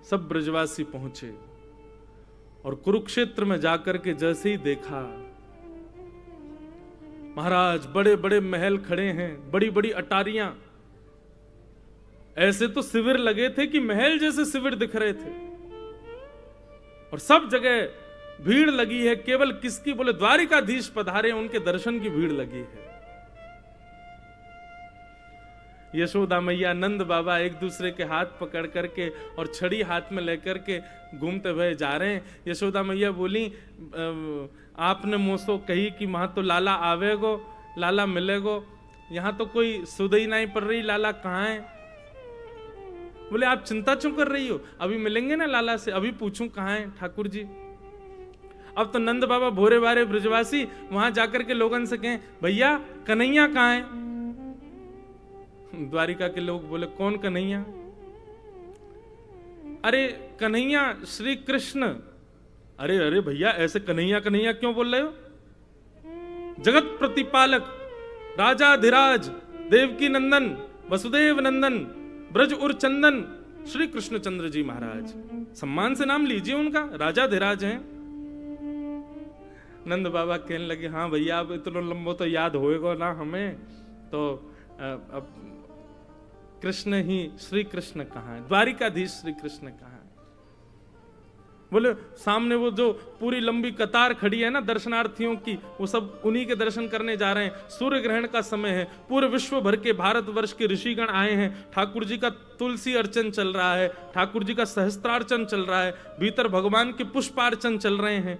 सब ब्रजवासी पहुंचे और कुरुक्षेत्र में जाकर के जैसे ही देखा, महाराज बड़े बड़े महल खड़े हैं, बड़ी बड़ी अटारियां, ऐसे तो शिविर लगे थे कि महल जैसे शिविर दिख रहे थे, और सब जगह भीड़ लगी है। केवल किसकी? बोले द्वारिकाधीश पधारे, उनके दर्शन की भीड़ लगी है। यशोदा मैया, नंद बाबा एक दूसरे के हाथ पकड़ करके और छड़ी हाथ में लेकर के घूमते हुए जा रहे हैं। यशोदा मैया बोली, आपने मोसो कही कि वहां तो लाला आवेगो, लाला मिलेगो, यहां तो कोई सुधई नहीं पड़ रही, लाला कहाँ है? बोले आप चिंता क्यों कर रही हो, अभी मिलेंगे ना लाला से, अभी पूछूं कहाँ है ठाकुर जी। अब तो नंद बाबा भोरे बारे ब्रजवासी वहां जाकर के लोगों से कहें, भैया कन्हैया कहाँ है? द्वारिका के लोग बोले, कौन कन्हैया? अरे कन्हैया श्री कृष्ण। अरे अरे भैया ऐसे कन्हैया कन्हैया क्यों बोल रहे हो? जगत प्रतिपालक, राजाधिराज, देवकी नंदन, वसुदेव नंदन, ब्रज उर चंदन, श्री कृष्णचंद्र जी महाराज। सम्मान से नाम लीजिए उनका, राजाधिराज हैं। नंद बाबा कहने लगे, हाँ भैया अब इतना लंबो तो याद होएगा ना हमें, तो अब कृष्ण ही, श्री कृष्ण कहाँ है? द्वारिकाधीश श्री कृष्ण कहाँ है? बोले सामने वो जो पूरी लंबी कतार खड़ी है ना दर्शनार्थियों की, वो सब उन्हीं के दर्शन करने जा रहे हैं। सूर्य ग्रहण का समय है, पूरे विश्व भर के भारतवर्ष के ऋषिगण आए हैं। ठाकुर जी का तुलसी अर्चन चल रहा है, ठाकुर जी का सहस्त्रार्चन चल रहा है, भीतर भगवान के पुष्पार्चन चल रहे हैं।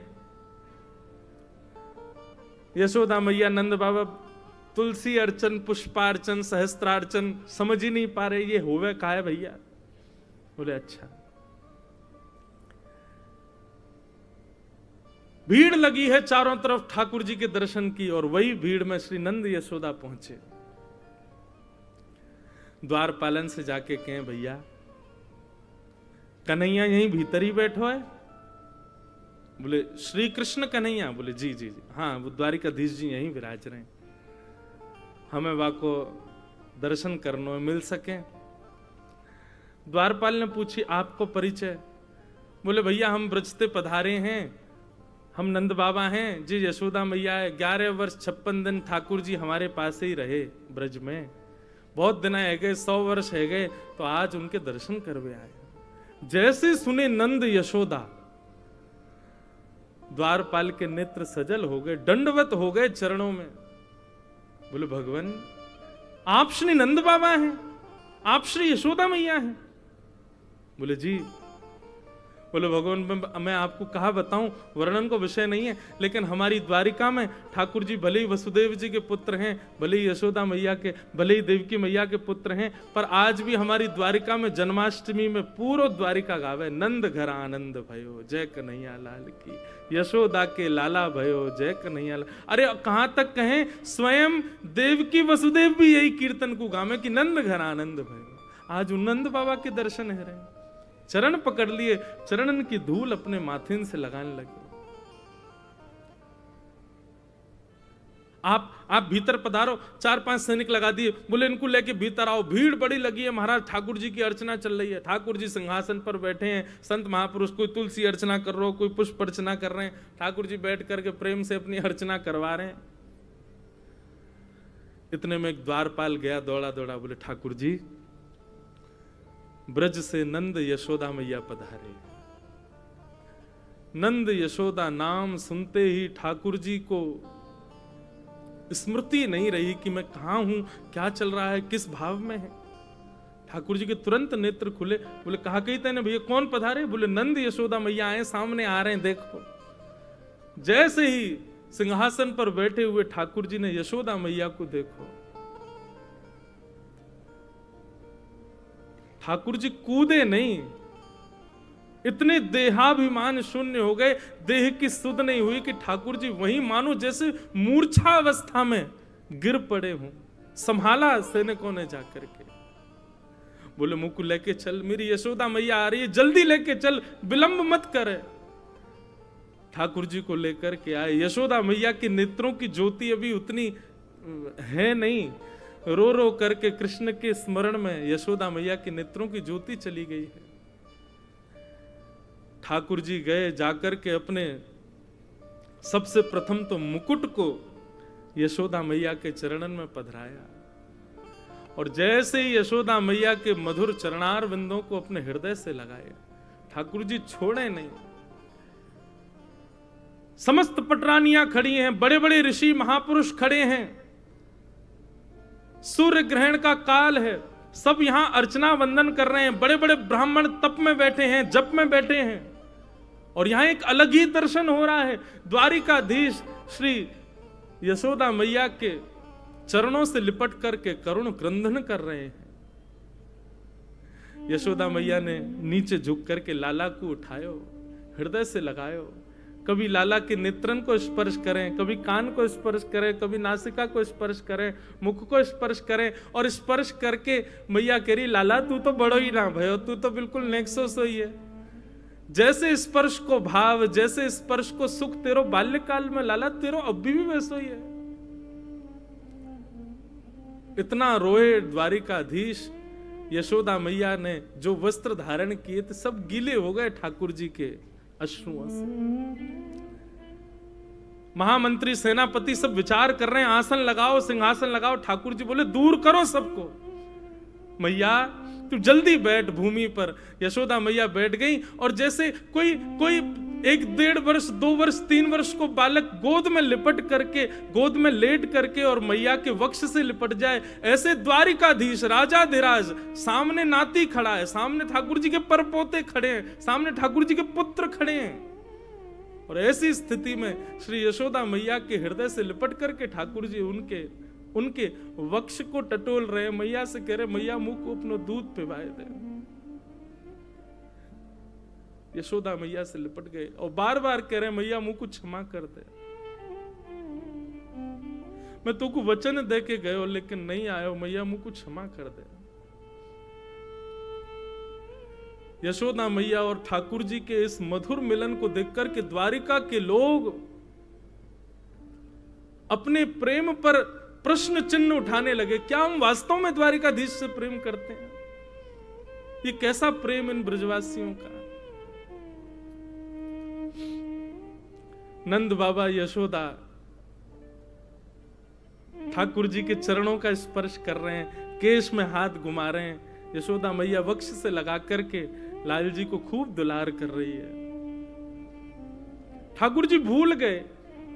यशोदा मैया, नंद बाबा तुलसी अर्चन, पुष्पार्चन, सहस्त्रार्चन समझ ही नहीं पा रहे, ये होवे का है भैया? बोले अच्छा। भीड़ लगी है चारों तरफ ठाकुर जी के दर्शन की, और वही भीड़ में श्री नंद यशोदा पहुंचे। द्वारपालन से जाके कहें, भैया कन्हैया यहीं भीतर ही बैठो है? बोले श्री कृष्ण कन्हैया? बोले जी जी जी, हाँ वो द्वारिकाधीश जी यहीं विराज रहे हैं, हमें वाको दर्शन करनो मिल सके। द्वारपाल ने पूछी, आपको परिचय? बोले भैया हम ब्रज से पधारे हैं, हम नंद बाबा हैं जी, यशोदा मैया है। 11 वर्ष 56 दिन ठाकुर जी हमारे पास ही रहे ब्रज में, बहुत दिन है गए, 100 वर्ष है गए, तो आज उनके दर्शन करवे आए। जैसे सुने नंद यशोदा, द्वारपाल के नेत्र सजल हो गए, दंडवत हो गए चरणों में। बोले भगवान आप श्री नंद बाबा हैं, आप श्री यशोदा मैया हैं? बोले जी। बोले भगवान मैं आपको कहा बताऊं, वर्णन को विषय नहीं है, लेकिन हमारी द्वारिका में ठाकुर जी भले ही वसुदेव जी के पुत्र हैं, भले ही यशोदा मैया के, भले ही देवकी मैया के पुत्र हैं, पर आज भी हमारी द्वारिका में जन्माष्टमी में पूरा द्वारिका गावे, नंद घर आनंद भयो जय कन्हैया लाल की, यशोदा के लाला भयो जय कन्हैया लाल। अरे कहां तक कहें, स्वयं देवकी वसुदेव भी यही कीर्तन को गावे कि नंद घर आनंद भयो। आज उन नंद बाबा के दर्शन है रहे, चरण पकड़ लिए, चरणन की धूल अपने माथे से लगाने लगे। आप भीतर पधारो, 4-5 सैनिक लगा दिए, बोले इनको लेके भीतर आओ। भीड़ बड़ी लगी है महाराज, ठाकुर जी की अर्चना चल रही है, ठाकुर जी सिंहासन पर बैठे हैं, संत महापुरुष कोई तुलसी अर्चना कर रहे हो, कोई पुष्प अर्चना कर रहे हैं, ठाकुर जी बैठ करके प्रेम से अपनी अर्चना करवा रहे हैं। इतने में एक द्वारपाल गया दौड़ा दौड़ा, बोले ठाकुर जी ब्रज से नंद यशोदा मैया पधारे। नंद यशोदा नाम सुनते ही ठाकुर जी को स्मृति नहीं रही कि मैं कहां हूं, क्या चल रहा है, किस भाव में है। ठाकुर जी के तुरंत नेत्र खुले, बोले कहा कही तेने भैया, कौन पधारे? बोले नंद यशोदा मैया आए, सामने आ रहे हैं देखो। जैसे ही सिंहासन पर बैठे हुए ठाकुर जी ने यशोदा मैया को देखो, ठाकुर जी कूदे नहीं, इतने देहाभिमान शून्य हो गए, देह की सुध नहीं हुई कि ठाकुर जी वहीं मानो जैसे मूर्छा अवस्था में गिर पड़े हों। संभाला सैनिकों ने जाकर के, बोले मुंह को लेके चल, मेरी यशोदा मैया आ रही है, जल्दी लेके चल, विलंब मत करे। ठाकुर जी को लेकर के आए। यशोदा मैया की नेत्रों की ज्योति अभी उतनी है नहीं, रो रो करके कृष्ण के स्मरण में यशोदा मैया के नेत्रों की ज्योति चली गई है। ठाकुर जी गए, जाकर के अपने सबसे प्रथम तो मुकुट को यशोदा मैया के चरणन में पधराया, और जैसे ही यशोदा मैया के मधुर चरणार बिंदों को अपने हृदय से लगाए, ठाकुर जी छोड़े नहीं। समस्त पटरानियां खड़ी हैं, बड़े बड़े ऋषि महापुरुष खड़े हैं, सूर्य ग्रहण का काल है, सब यहां अर्चना वंदन कर रहे हैं, बड़े बड़े ब्राह्मण तप में बैठे हैं, जप में बैठे हैं, और यहां एक अलग ही दर्शन हो रहा है। द्वारिकाधीश श्री यशोदा मैया के चरणों से लिपट करके करुण क्रंदन कर रहे हैं। यशोदा मैया ने नीचे झुक करके लाला को उठायो, हृदय से लगायो, कभी लाला के नेत्रन को स्पर्श करें, कभी कान को स्पर्श करें, कभी नासिका को स्पर्श करें, मुख को स्पर्श करें, और स्पर्श करके मैया कह रही, लाला तू तो बड़ो ही ना भयो, तू तो बिल्कुल नेक्सो सोई है। जैसे स्पर्श को भाव, जैसे स्पर्श को सुख तेरो बाल्यकाल में, लाला तेरो अभी भी वैसो ही है। इतना रोए द्वारिकाधीश। यशोदा मैया ने जो वस्त्र धारण किए थे सब गीले हो गए ठाकुर जी के अश्रुओं से। महामंत्री सेनापति सब विचार कर रहे हैं, आसन लगाओ, सिंहासन लगाओ। ठाकुर जी बोले दूर करो सबको, मैया तू जल्दी बैठ भूमि पर। यशोदा मैया बैठ गई, और जैसे कोई 1-1.5 वर्ष, 2 वर्ष, 3 वर्ष को बालक गोद में लिपट करके, गोद में लेट करके और मैया के वक्ष से लिपट जाए, ऐसे द्वारिकाधीश राजाधिराज सामने नाती खड़ा है, सामने ठाकुर जी के परपोते खड़े हैं, सामने ठाकुर जी के पुत्र खड़े हैं, और ऐसी स्थिति में श्री यशोदा मैया के हृदय से लिपट करके ठाकुर जी उनके वक्ष को टटोल रहे। मैया से कह रहे, मैया मुंह को अपना दूध पिवाए दे। यशोदा मैया से लिपट गए और बार बार कह रहे, मैया मुंह को क्षमा कर दे, मैं तुमको वचन दे के गयो लेकिन नहीं आयो, मैया मुंह को क्षमा कर दे। यशोदा मैया और ठाकुर जी के इस मधुर मिलन को देखकर के द्वारिका के लोग अपने प्रेम पर प्रश्न चिन्ह उठाने लगे। क्या हम वास्तव में द्वारिकाधीश से प्रेम करते हैं? ये कैसा प्रेम इन ब्रजवासियों का। नंद बाबा यशोदा ठाकुर जी के चरणों का स्पर्श कर रहे हैं, केश में हाथ घुमा रहे हैं। यशोदा मैया वक्ष से लगा करके लाल जी को खूब दुलार कर रही है। ठाकुर जी भूल गए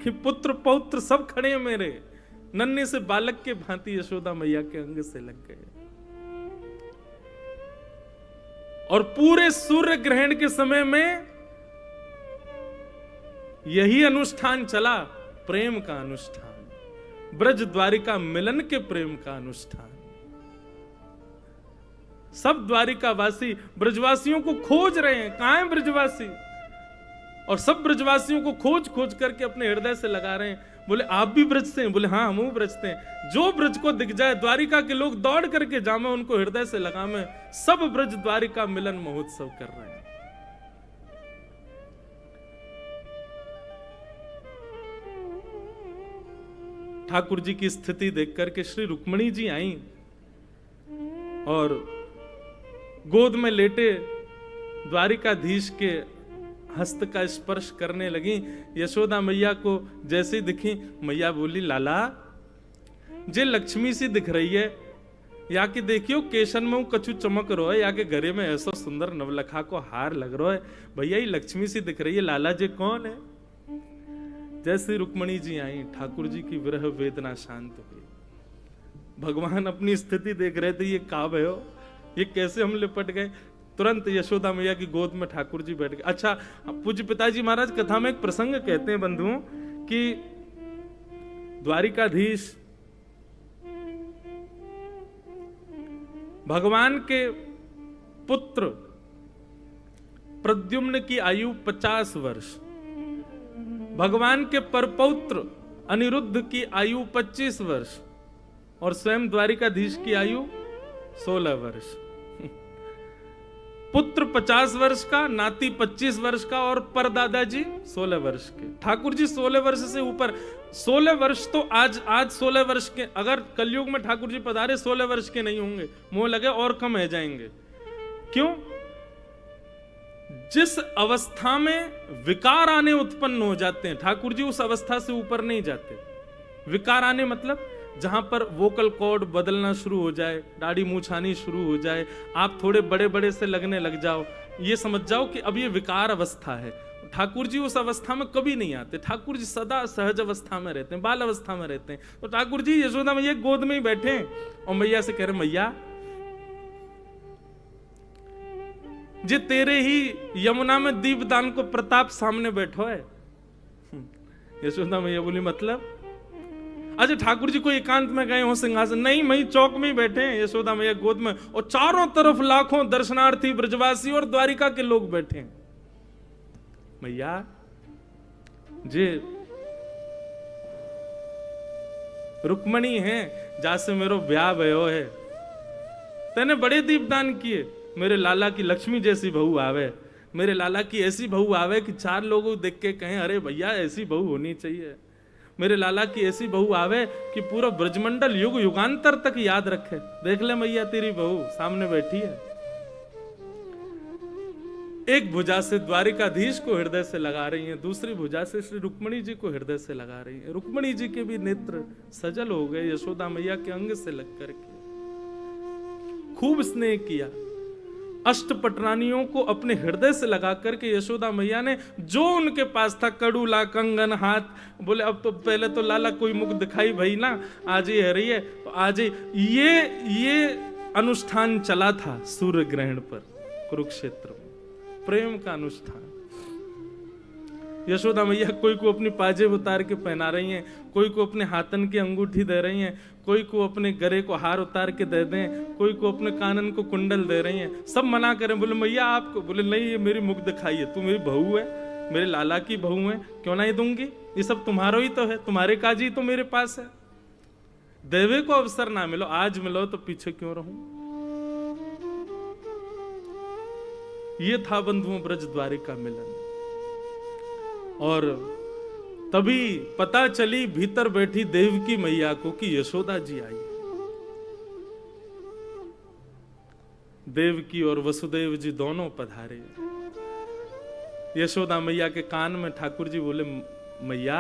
कि पुत्र पौत्र सब खड़े हैं मेरे, नन्हे से बालक के भांति यशोदा मैया के अंग से लग गए। और पूरे सूर्य ग्रहण के समय में यही अनुष्ठान चला, प्रेम का अनुष्ठान, ब्रज द्वारिका मिलन के प्रेम का अनुष्ठान। सब द्वारिकावासी ब्रजवासियों को खोज रहे हैं, कहां है ब्रजवासी, और सब ब्रजवासियों को खोज खोज करके अपने हृदय से लगा रहे हैं। बोले आप भी ब्रज से हैं? बोले हाँ हम ब्रज से हैं। जो ब्रज को दिख जाए द्वारिका के लोग दौड़ करके जामे, उनको हृदय से लगामे। सब ब्रज द्वारिका मिलन महोत्सव कर रहे हैं। ठाकुर जी की स्थिति देख करके श्री रुक्मणी जी आई और गोद में लेटे द्वारिकाधीश के हस्त का स्पर्श करने लगी। यशोदा मैया को जैसे ही दिखी, मैया बोली लाला जे लक्ष्मी सी दिख रही है, या कि देखियो केशन में कछु चमक रो है, या के घरे में ऐसा सुंदर नवलखा को हार लग रहा है, भैया ये लक्ष्मी सी दिख रही है, लाला जी कौन है? जैसे रुक्मणी जी आई, ठाकुर जी की विरह वेदना शांत हुई। भगवान अपनी स्थिति देख रहे थे, ये काब है, ये कैसे हम लिपट गए। तुरंत यशोदा मैया की गोद में ठाकुर जी बैठ गए। अच्छा, पूज्य पिताजी महाराज कथा में एक प्रसंग कहते हैं बंधुओं कि द्वारिकाधीश भगवान के पुत्र प्रद्युम्न की आयु 50 वर्ष, भगवान के परपौत्र अनिरुद्ध की आयु 25 वर्ष और स्वयं द्वारिकाधीश की आयु 16 वर्ष। पुत्र 50 वर्ष का, नाती 25 वर्ष का और परदादाजी 16 वर्ष के। ठाकुर जी 16 वर्ष से ऊपर। 16 वर्ष तो आज 16 वर्ष के, अगर कलयुग में ठाकुर जी पधारे 16 वर्ष के नहीं होंगे, मुंह लगे और कम रह जाएंगे। क्यों? जिस अवस्था में विकार आने उत्पन्न हो जाते हैं, ठाकुर जी उस अवस्था से ऊपर नहीं जाते। विकार आने मतलब जहां पर वोकल कॉर्ड बदलना शुरू हो जाए, दाढ़ी मूंछ आनी शुरू हो जाए, आप थोड़े बड़े बड़े से लगने लग जाओ, ये समझ जाओ कि अब ये विकार अवस्था है। ठाकुर जी उस अवस्था में कभी नहीं आते। ठाकुर जी सदा सहज अवस्था में रहते हैं, बाल अवस्था में रहते हैं। तो ठाकुर जी यशोदा मैया गोद में ही बैठे हैं और मैया से कह रहे, मैया जे तेरे ही यमुना में दीपदान को प्रताप सामने बैठो है। यशोदा मैया बोली मतलब? अच्छा ठाकुर जी को एकांत में गए हो सिंहासन? नहीं, वही चौक में ही बैठे हैं यशोदा मैया गोद में, और चारों तरफ लाखों दर्शनार्थी ब्रजवासी और द्वारिका के लोग बैठे हैं। मैया जे रुक्मणी है जासे मेरो ब्याह भयो है, तेने बड़े दीपदान किए, मेरे लाला की लक्ष्मी जैसी बहू आवे, मेरे लाला की ऐसी बहू आवे कि चार लोग देख के कहें अरे भैया ऐसी बहू होनी चाहिए। मेरे लाला की ऐसी बहू आवे कि पूरा ब्रजमंडल युग युगांतर तक याद रखे। देख ले मैया तेरी बहू सामने बैठी है। एक भुजा से द्वारिकाधीश को हृदय से लगा रही हैं, दूसरी भुजा से श्री रुक्मणी जी को हृदय से लगा रही हैं। रुक्मणी जी के भी नेत्र सजल हो गए यशोदा मैया के अंग से लग करके। खूब स्नेह किया। अष्टपटरानियों को अपने हृदय से लगा करके यशोदा मैया ने जो उनके पास था, कड़ूला, कंगन, हाथ, बोले अब तो पहले तो लाला कोई मुख दिखाई भाई ना, आज ही है रही है तो आज ही ये अनुष्ठान चला था सूर्य ग्रहण पर कुरुक्षेत्र में, प्रेम का अनुष्ठान। यशोदा मैया कोई को अपनी पाजेब उतार के पहना रही हैं, कोई को अपने हाथन की अंगूठी दे रही हैं, कोई को अपने गले को हार उतार के दे दें, कोई को अपने कानन को कुंडल दे रही हैं। सब मना करें, बोले मैया आपको, बोले नहीं ये मेरी मुख दिखाई है, तू मेरी बहू है, मेरे लाला की बहू है, क्यों नहीं दूंगी, ये सब तुम्हारा ही तो है, तुम्हारे काज ही तो मेरे पास है। देवे को अवसर ना मिलो, आज मिलो तो पीछे क्यों रहूं। ये था बंधुओं ब्रज द्वारिका मिलन। और तभी पता चली भीतर बैठी देवकी मैया को कि यशोदा जी आई। देवकी और वसुदेव जी दोनों पधारे। यशोदा मैया के कान में ठाकुर जी बोले, मैया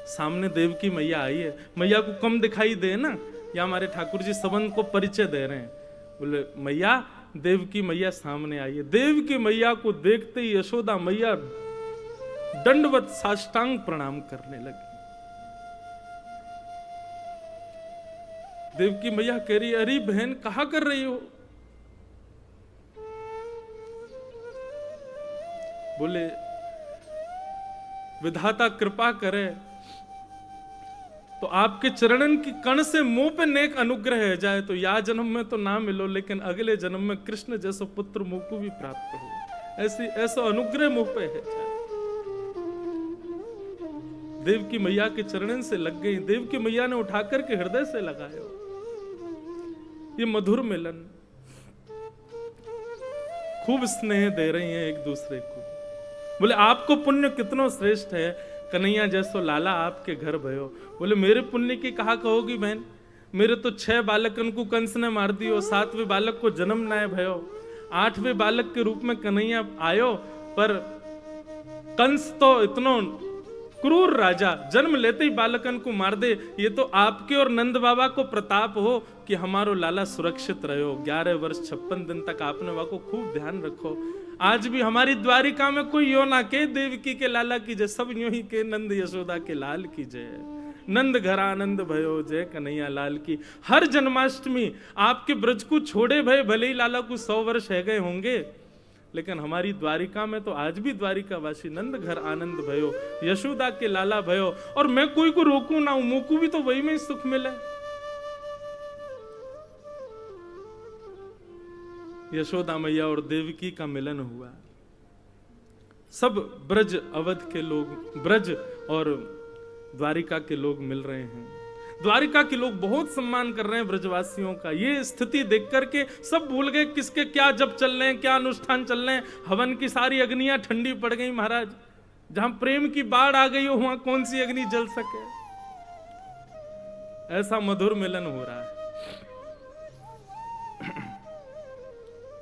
सामने देवकी मैया आई है, मैया को कम दिखाई दे ना, या हमारे ठाकुर जी संबंध को परिचय दे रहे हैं। बोले मैया देवकी मैया सामने आई है। देवकी मैया को देखते ही यशोदा मैया दंडवत साष्टांग प्रणाम करने लगी। देवकी मैया कह रही, अरे बहन कहा कर रही हो। बोले विधाता कृपा करे तो आपके चरणन की कण से मुंह पे नेक अनुग्रह है जाए तो या जन्म में तो ना मिलो, लेकिन अगले जन्म में कृष्ण जैसा पुत्र मुंह को भी प्राप्त हो, ऐसा अनुग्रह मुंह पे है जाए। देवकी मैया के चरणन से लग गई। देवकी मैया ने उठाकर के हृदय से लगाया। ये मधुर मिलन, खूब स्नेह दे रही हैं एक दूसरे को। बोले आपको पुण्य कितना श्रेष्ठ है, कन्हैया जैसो लाला आपके घर भयो। बोले मेरे पुण्य की कहा कहोगी बहन, मेरे तो 6 बालकन को कंस ने मार दियो, 7वें बालक को जन्म नाय भयो, 8वें बालक के रूप में कन्हैया आयो, पर कंस तो इतना क्रूर राजा जन्म लेते ही बालकन को मार दे। ये तो आपके और नंद बाबा को प्रताप हो कि हमारो लाला सुरक्षित रहो। 11 वर्ष 56 दिन तक आपने वहां को खूब ध्यान रखो। आज भी हमारी द्वारिका में कोई यो ना के देवकी के लाला की जय, सब यूं ही के नंद यशोदा के लाल की जय। नंद घर आनंद भयो जय कन्हैया लाल की। हर जन्माष्टमी आपके ब्रज को छोड़े भय भले ही लाला को 100 वर्ष है गए होंगे, लेकिन हमारी द्वारिका में तो आज भी द्वारिका वासी नंद घर आनंद भयो, यशोदा के लाला भयो। और मैं कोई को रोकू ना, मुझको भी तो वही में सुख मिले। यशोदा मैया और देवकी का मिलन हुआ। सब ब्रज अवध के लोग, ब्रज और द्वारिका के लोग मिल रहे हैं। द्वारिका के लोग बहुत सम्मान कर रहे हैं ब्रजवासियों का। ये स्थिति देख करके सब भूल गए किसके क्या जब चल रहे हैं, क्या अनुष्ठान चल रहे हैं। हवन की सारी अग्नियां ठंडी पड़ गई महाराज। जहां प्रेम की बाढ़ आ गई हो वहां कौन सी अग्नि जल सके। ऐसा मधुर मिलन हो रहा है।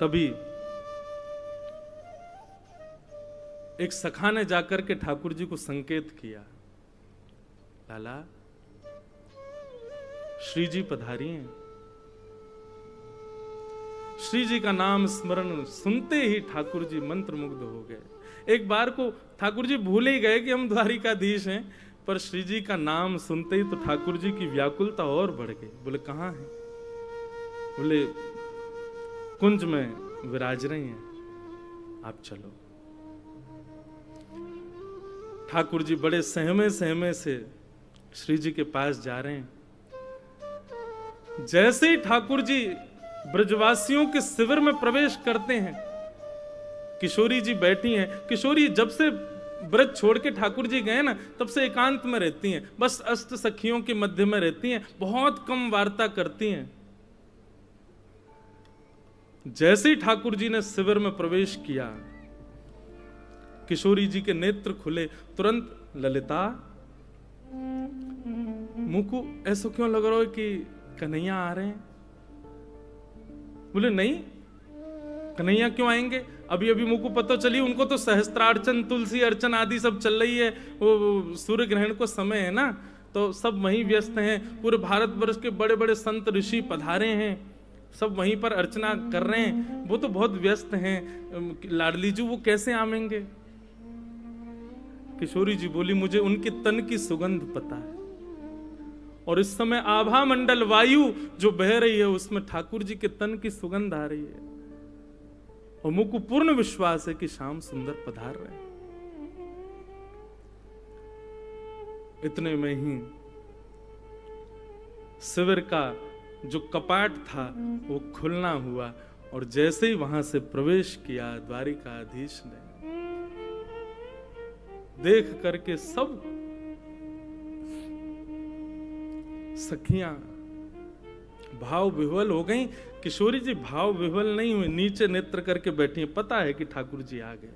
तभी एक सखा ने जाकर के ठाकुर जी को संकेत किया, लाला श्री जी पधारी हैं। श्री जी का नाम स्मरण सुनते ही ठाकुर जी मंत्रमुग्ध हो गए। एक बार को ठाकुर जी भूल ही गए कि हम द्वारिकाधीश हैं, पर श्री जी का नाम सुनते ही तो ठाकुर जी की व्याकुलता और बढ़ गई। बोले कहाँ हैं? बोले कुंज में विराज रही हैं, आप चलो। ठाकुर जी बड़े सहमे सहमे से श्री जी के पास जा रहे हैं। जैसे ही ठाकुर जी ब्रजवासियों के शिविर में प्रवेश करते हैं, किशोरी जी बैठी हैं। किशोरी जब से ब्रज छोड़ के ठाकुर जी गए ना, तब से एकांत में रहती हैं, बस अष्ट सखियों के मध्य में रहती हैं, बहुत कम वार्ता करती हैं। जैसे ही ठाकुर जी ने शिविर में प्रवेश किया, किशोरी जी के नेत्र खुले। तुरंत ललिता, मुंह को ऐसा क्यों लग रहा है कि कन्हैया आ रहे हैं? बोले नहीं, कन्हैया क्यों आएंगे? अभी अभी मुझको पता चली, उनको तो सहस्त्रार्चन, तुलसी अर्चन आदि सब चल रही है। वो सूर्य ग्रहण को समय है ना, तो सब वहीं व्यस्त हैं। पूरे भारतवर्ष के बड़े बड़े संत ऋषि पधारे हैं, सब वहीं पर अर्चना कर रहे हैं। वो तो बहुत व्यस्त हैं, लाडली जी वो कैसे आवेंगे? किशोरी जी बोली, मुझे उनके तन की सुगंध पता है, और इस समय आभा मंडल वायु जो बह रही है उसमें ठाकुर जी के तन की सुगंध आ रही है, और मुझको पूर्ण विश्वास है कि श्याम सुंदर पधार रहे हैं। इतने में ही शिविर का जो कपाट था वो खुलना हुआ, और जैसे ही वहां से प्रवेश किया द्वारिकाधीश ने, देख करके सब सखियां भाव विह्वल हो गईं। किशोरी जी भाव विह्वल नहीं हुई, नीचे नेत्र करके बैठी हैं। पता है कि ठाकुर जी आ गए,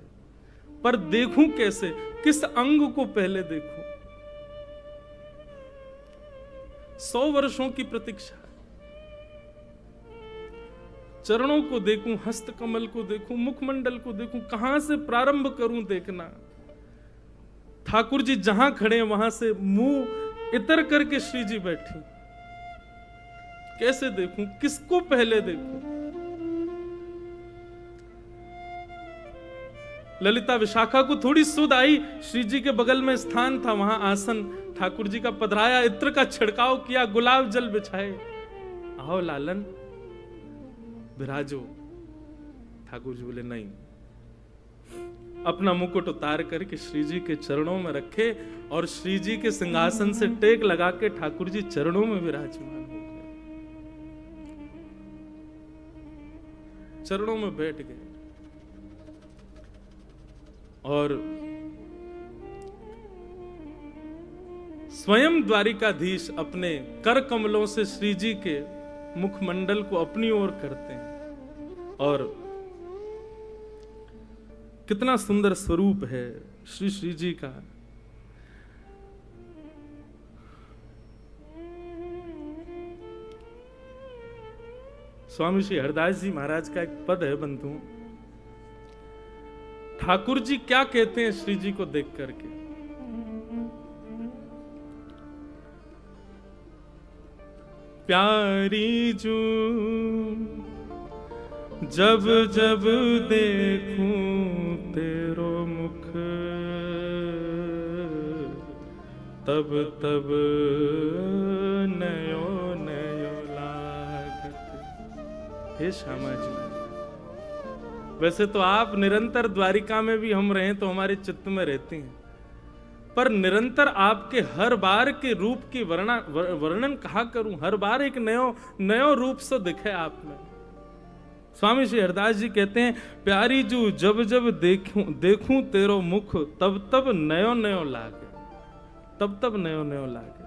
पर देखूं कैसे, किस अंग को पहले देखूं? 100 वर्षों की प्रतीक्षा। चरणों को देखूं, हस्त कमल को देखूं, मुखमंडल को देखूं, कहां से प्रारंभ करूं देखना? ठाकुर जी जहां खड़े हैं वहां से मुंह इतर करके श्री जी बैठी। कैसे देखूं, किसको पहले देखूं? ललिता विशाखा को थोड़ी सुध आई, श्री जी के बगल में स्थान था, वहां आसन ठाकुर जी का पधराया, इत्र का छिड़काव किया, गुलाब जल बिछाए। आओ लालन विराजो। ठाकुर जी बोले नहीं। अपना मुकुट उतार करके श्री जी के चरणों में रखे, और श्री जी के सिंहासन से टेक लगा के ठाकुर जी चरणों में विराजमान हो गए, चरणों में बैठ गए। और स्वयं द्वारिकाधीश अपने कर कमलों से श्री जी के मुखमंडल को अपनी ओर करते हैं, और कितना सुंदर स्वरूप है श्री जी का। स्वामी श्री हरदास जी महाराज का एक पद है बंधु, ठाकुर जी क्या कहते हैं श्री जी को देख करके? प्यारी जू जब जब देखूं तेरो मुख, तब तब नयो नयो लागत। हे श्यामा जी, वैसे तो आप निरंतर द्वारिका में भी हम रहे तो हमारे चित्त में रहते हैं, पर निरंतर आपके हर बार के रूप की वर्णन कहा करूं? हर बार एक नयो रूप से दिखे आप में। स्वामी श्री हरदास जी कहते हैं, प्यारी जू जब जब देखूं तेरो मुख, तब तब नयो नयो लागे, तब तब नयो नयो लागे।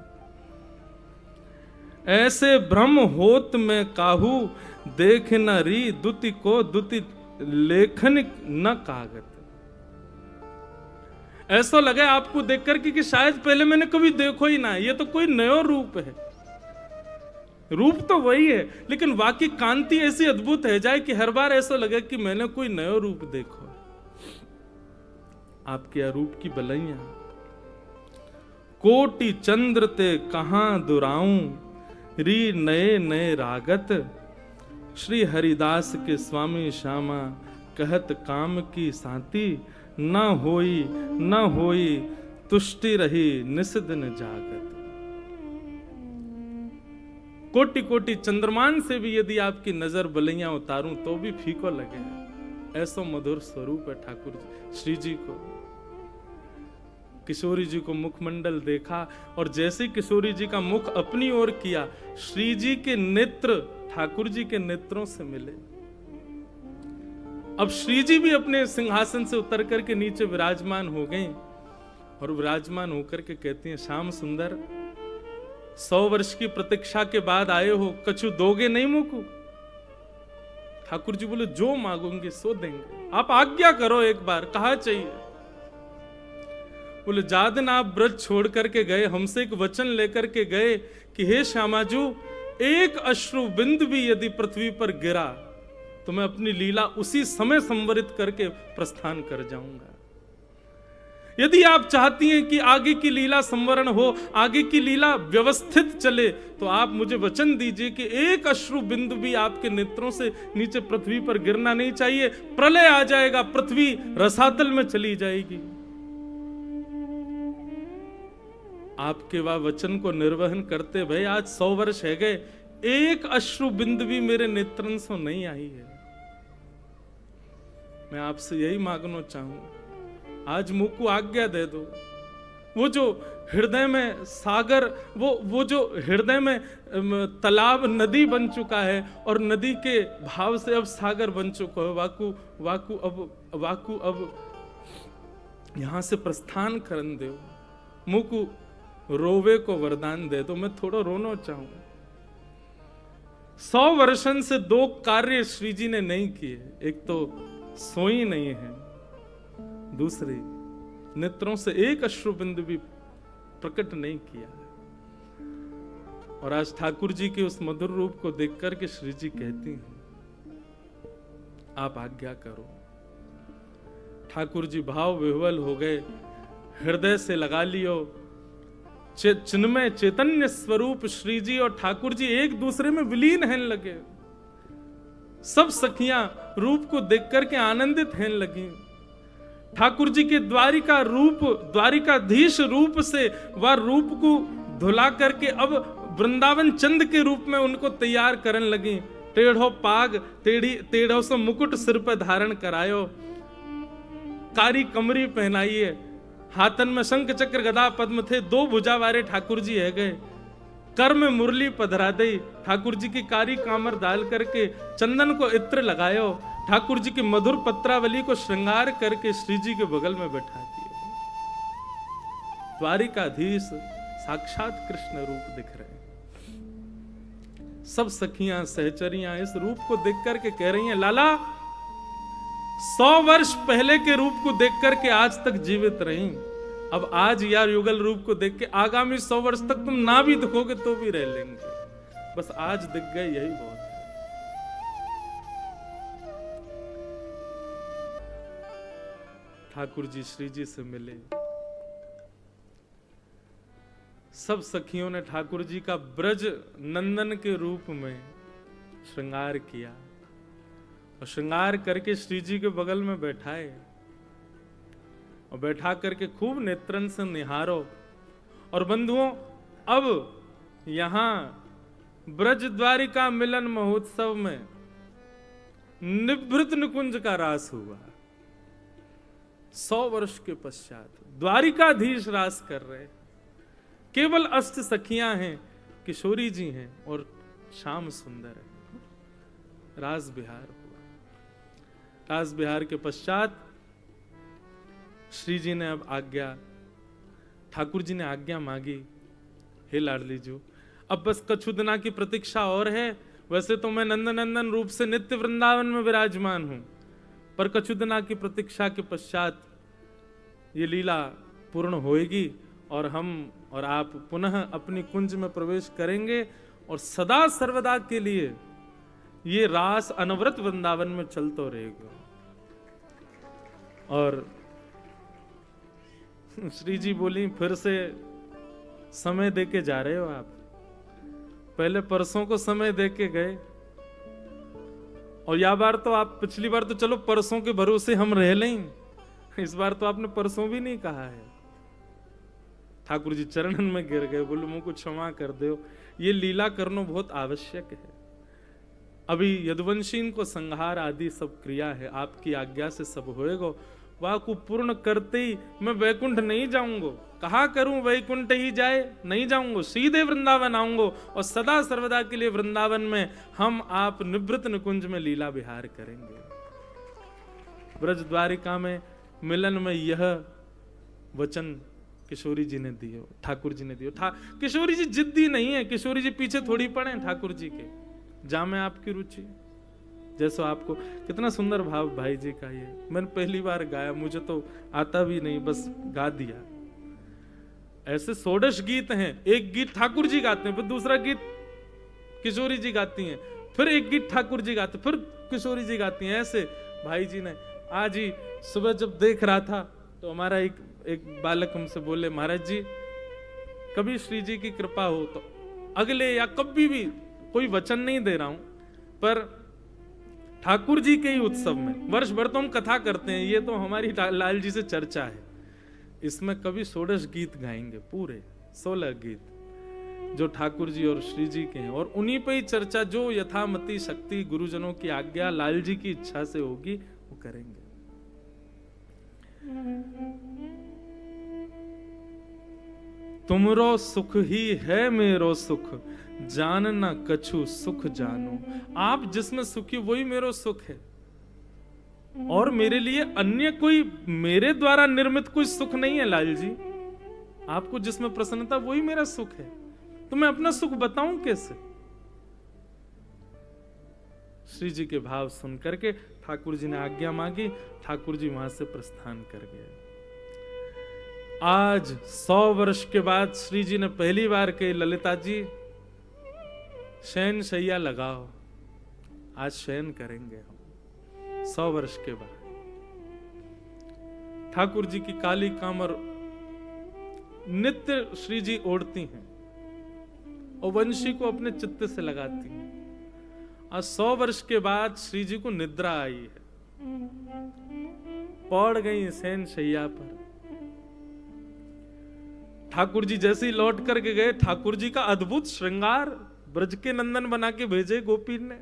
ऐसे भ्रम होत में काहू, देख न री दुति को दुति लेखन न कागत। ऐसा लगे आपको देख करके कि शायद पहले मैंने कभी देखो ही ना, ये तो कोई नयो रूप है। रूप तो वही है, लेकिन वाकई कांति ऐसी अद्भुत है जाए कि हर बार ऐसा लगे कि मैंने कोई नयो रूप देखो। आपके अरूप की बलैया। कोटि चंद्र ते कहां दुराऊं, री नए नए रागत। श्री हरिदास के स्वामी श्यामा, कहत काम की साथी। न होई तुष्टि रही निस दिन जागत। कोटि कोटि चंद्रमान से भी यदि आपकी नजर बलैया उतारूं तो भी फीको लगे। ऐसा मधुर स्वरूप है ठाकुर श्री जी को। किशोरी जी को मुखमंडल देखा और जैसे किशोरी जी का मुख अपनी ओर किया, श्री जी के नेत्र ठाकुर जी के नेत्रों से मिले। अब श्री जी भी अपने सिंहासन से उतर करके नीचे विराजमान हो गए और विराजमान होकर के कहती हैं, श्याम सुंदर, 100 वर्ष की प्रतीक्षा के बाद आए हो, कछु दोगे नहीं मुझको? ठाकुर जी बोले, जो मांगोगे सो देंगे, आप आज्ञा करो एक बार, कहा चाहिए? बोले, जा दिन आप ब्रज छोड़ करके गए, हमसे एक वचन लेकर के गए कि हे श्यामाजू, एक अश्रु बिंद भी यदि पृथ्वी पर गिरा तो मैं अपनी लीला उसी समय संवरित करके प्रस्थान कर जाऊंगा। यदि आप चाहती हैं कि आगे की लीला संवरण हो, आगे की लीला व्यवस्थित चले, तो आप मुझे वचन दीजिए कि एक अश्रु बिंदु भी आपके नेत्रों से नीचे पृथ्वी पर गिरना नहीं चाहिए। प्रलय आ जाएगा, पृथ्वी रसातल में चली जाएगी। आपके वह वचन को निर्वहन करते भाई आज 100 वर्ष है गए, एक अश्रु बिंदु भी मेरे नेत्रन से नहीं आई है। मैं आपसे यही मांगना चाहूं, आज मुझ को आज्ञा दे दो। वो जो हृदय में सागर, वो जो हृदय में तालाब नदी बन चुका है और नदी के भाव से अब सागर बन चुका है, वाकु अब यहां से प्रस्थान करन दो। मुझ को रोवे को वरदान दे दो, मैं थोड़ा रोना चाहूं। 100 वर्षन से 2 कार्य श्री जी ने नहीं किए। एक तो सोई नहीं है, दूसरी नेत्रों से एक अश्रु बिंदु भी प्रकट नहीं किया। और आज ठाकुर जी के उस मधुर रूप को देखकर के श्री जी कहती हैं, आप आज्ञा करो। ठाकुर जी भाव विह्वल हो गए, हृदय से लगा लियो। चिन्मय चैतन्य स्वरूप श्री जी और ठाकुर जी एक दूसरे में विलीन हैं लगे। सब सखियां रूप को देख करके आनंदित हैं लगी। ठाकुर जी के द्वारिका रूप, द्वारिकाधीश रूप से वह रूप को धुला करके अब वृंदावन चंद के रूप में उनको तैयार करन लगी। टेढ़ो पाग, टेढ़ो से मुकुट सिर पर धारण करायो, कारी कमरी पहनाइए, हाथन में शंख चक्र गदा पद्म थे, 2 भुजा वाले ठाकुर जी है गए। कर में मुरली पधरा दई, ठाकुर जी की कारी कामर डाल करके चंदन को इत्र लगायो, ठाकुर जी की मधुर पत्रावली को श्रृंगार करके श्री जी के बगल में बैठा दिया। द्वारिकाधीश साक्षात कृष्ण रूप दिख रहे हैं। सब सखियां सहचरियां इस रूप को देख करके कह रही हैं, लाला 100 वर्ष पहले के रूप को देख करके आज तक जीवित रही, अब आज यार युगल रूप को देख के आगामी 100 वर्ष तक तुम ना भी दिखोगे तो भी रह लेंगे, बस आज दिख गए यही बहुत है। ठाकुर जी श्री जी से मिले, सब सखियों ने ठाकुर जी का ब्रज नंदन के रूप में श्रृंगार किया और श्रृंगार करके श्री जी के बगल में बैठाए और बैठा करके खूब नेत्रन से निहारो। और बंधुओं, अब यहां ब्रज द्वारिका मिलन महोत्सव में निभृत निकुंज का रास हुआ। 100 वर्ष के पश्चात द्वारिकाधीश रास कर रहे, केवल अष्ट सखियां हैं, किशोरी जी हैं और श्याम सुंदर है। रास बिहार हुआ। रास बिहार के पश्चात श्री जी ने अब आज्ञा, ठाकुर जी ने आज्ञा मांगी, हे लाडली जी, अब बस कछु दिना की प्रतीक्षा और है। वैसे तो मैं नंदन रूप से नित्य वृंदावन में विराजमान हूं, पर कछु दिना की प्रतीक्षा के पश्चात ये लीला पूर्ण होएगी और हम और आप पुनः अपनी कुंज में प्रवेश करेंगे और सदा सर्वदा के लिए ये रास अनवरत वृंदावन में चलता रहेगा। और श्री जी बोली, फिर से समय दे के जा रहे हो आप? पहले परसों को समय दे के गए, और या बार तो आप, पिछली बार तो चलो परसों के भरोसे हम रह लें, इस बार तो आपने परसों भी नहीं कहा है। ठाकुर जी चरणन में गिर गए, बोले मुझको क्षमा कर दो, ये लीला करना बहुत आवश्यक है। अभी यदुवंशी को संहार आदि सब क्रिया है, आपकी आज्ञा से सब होएगा। वह को पूर्ण करते ही मैं वैकुंठ नहीं जाऊंगा। कहा करूं वैकुंठ ही जाए, नहीं जाऊंगा, सीधे वृंदावन आऊंगा और सदा सर्वदा के लिए वृंदावन में हम आप निवृत्त निकुंज में लीला विहार करेंगे। ब्रज द्वारिका में मिलन में यह वचन किशोरी जी ने दियो, ठाकुर जी ने दियो। किशोरी जी जिद्दी नहीं है, किशोरी जी पीछे थोड़ी पड़े ठाकुर जी के, जामे आपकी रुचि। जैसो आपको, कितना सुंदर भाव भाई जी का ये, मैंने पहली बार गाया, मुझे तो आता भी नहीं, बस गा दिया। ऐसे 16 गीत हैं, एक गीत ठाकुर जी गाते हैं, फिर दूसरा गीत किशोरी जी गाती हैं, फिर एक गीत ठाकुर जी गाते, फिर किशोरी जी गाती हैं। ऐसे भाई जी ने आज ही सुबह जब देख रहा था तो हमारा एक बालक हमसे बोले, महाराज जी कभी श्री जी की कृपा हो तो अगले या कभी भी, कोई वचन नहीं दे रहा हूं, पर ठाकुर जी के ही उत्सव में, वर्ष भर तो हम कथा करते हैं, ये तो हमारी लाल जी से चर्चा है, इसमें कभी 16 गीत गाएंगे, पूरे 16 गीत जो ठाकुर जी और श्री जी के हैं, और उन्हीं पे ही चर्चा, जो यथामति शक्ति गुरुजनों की आज्ञा लाल जी की इच्छा से होगी वो करेंगे। तुमरो सुख ही है मेरो सुख, जानना कछु सुख जानो। आप जिसमें सुखी वही मेरो सुख है, और मेरे लिए अन्य कोई, मेरे द्वारा निर्मित कोई सुख नहीं है लाल जी। आपको जिसमें प्रसन्नता वही मेरा सुख है, तो मैं अपना सुख बताऊं कैसे? श्री जी के भाव सुन करके ठाकुर जी ने आज्ञा मांगी, ठाकुर जी वहां से प्रस्थान कर गए। आज 100 वर्ष के बाद श्री जी ने पहली बार कही, ललिता जी शयन शैया लगाओ, आज शयन करेंगे हम। 100 वर्ष के बाद ठाकुर जी की काली कामर नित्य श्री जी ओढ़ती हैं और वंशी को अपने चित्त से लगाती हैं। आज 100 वर्ष के बाद श्री जी को निद्रा आई है, पड़ गई शयन शैया पर। ठाकुर जी जैसे ही लौट करके गए, ठाकुर जी का अद्भुत श्रृंगार ब्रज के नंदन बना के भेजे गोपी ने।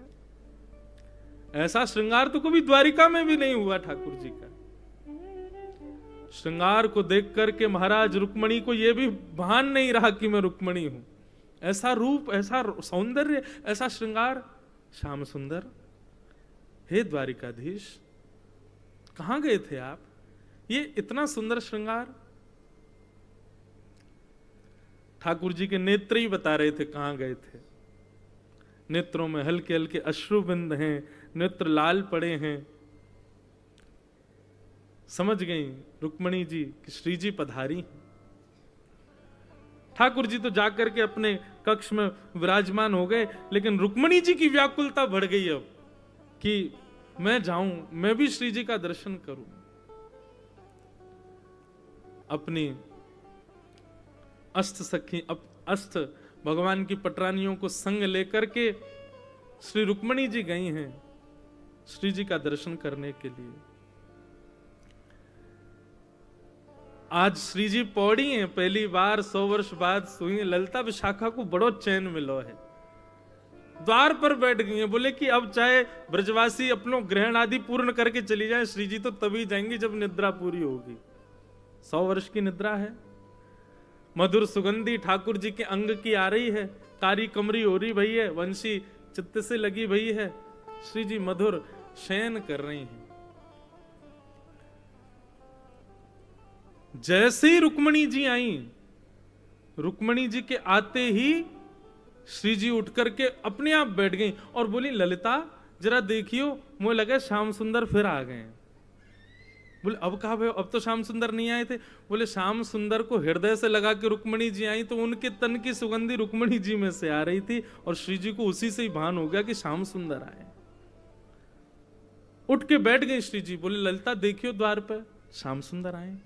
ऐसा श्रृंगार तो कभी द्वारिका में भी नहीं हुआ ठाकुर जी का। श्रृंगार को देख करके महाराज रुक्मणी को यह भी भान नहीं रहा कि मैं रुक्मणी हूं। ऐसा रूप, ऐसा सौंदर्य, ऐसा श्रृंगार। श्याम सुंदर, हे द्वारिकाधीश, कहां गए थे आप? ये इतना सुंदर श्रृंगार। ठाकुर जी के नेत्र ही बता रहे थे कहां गए थे। नेत्रों में हल्के हल्के अश्रुबिंद हैं, नेत्र लाल पड़े हैं। समझ गई रुक्मणी जी कि श्री जी पधारी। ठाकुर जी तो जाकर के अपने कक्ष में विराजमान हो गए, लेकिन रुक्मणी जी की व्याकुलता बढ़ गई अब कि मैं जाऊं, मैं भी श्री जी का दर्शन करूं। अपनी अष्ट सखी, अष्ट भगवान की पटरानियों को संग लेकर के श्री रुक्मणी जी गई हैं श्री जी का दर्शन करने के लिए। आज श्री जी पौड़ी हैं, पहली बार 100 वर्ष बाद सोई हैं। ललिता विशाखा को बड़ो चैन मिलो है, द्वार पर बैठ गई हैं। बोले कि अब चाहे ब्रजवासी अपनों ग्रहण आदि पूर्ण करके चली जाए, श्री जी तो तभी जाएंगी जब निद्रा पूरी होगी। 100 वर्ष की निद्रा है। मधुर सुगंधी ठाकुर जी के अंग की आ रही है, कारी कमरी हो रही भई है, वंशी चित्त से लगी भई है। श्री जी मधुर शयन कर रही हैं। जैसे ही रुक्मणी जी आई, रुक्मणी जी के आते ही श्री जी उठ करके अपने आप बैठ गई और बोली, ललिता जरा देखियो, मुझे लगा श्याम सुंदर फिर आ गए। बोले अब कहा भाई, अब तो श्याम सुंदर नहीं आए थे। बोले श्याम सुंदर को हृदय से लगा के रुक्मणी जी आई तो उनके तन की सुगंधी रुक्मणी जी में से आ रही थी और श्री जी को उसी से ही भान हो गया कि श्याम सुंदर आए। उठ के बैठ गई श्री जी। बोले ललिता देखियो द्वार पर श्याम सुंदर आए।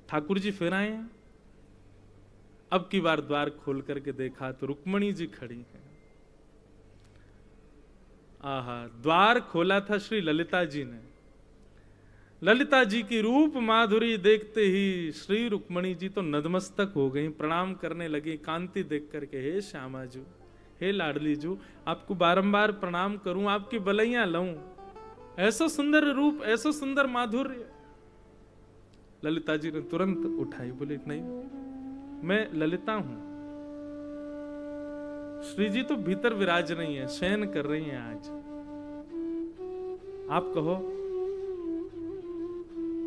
ठाकुर जी फिर आए हैं। अब की बार द्वार खोल करके देखा तो रुक्मणी जी खड़ी हैं। आहा, द्वार खोला था श्री ललिता जी ने। ललिता जी की रूप माधुरी देखते ही श्री रुक्मणी जी तो नतमस्तक हो गई, प्रणाम करने लगी कांति देख करके। हे श्यामा जू, हे लाडली जू, आपको बारंबार प्रणाम करूं, आपकी बलैया लऊं, ऐसा सुंदर रूप, ऐसा सुंदर माधुर्य। ललिता जी ने तुरंत उठाई, बोले नहीं, मैं ललिता हूं। श्री जी तो भीतर विराज नहीं है, शयन कर रही हैं आज, आप कहो।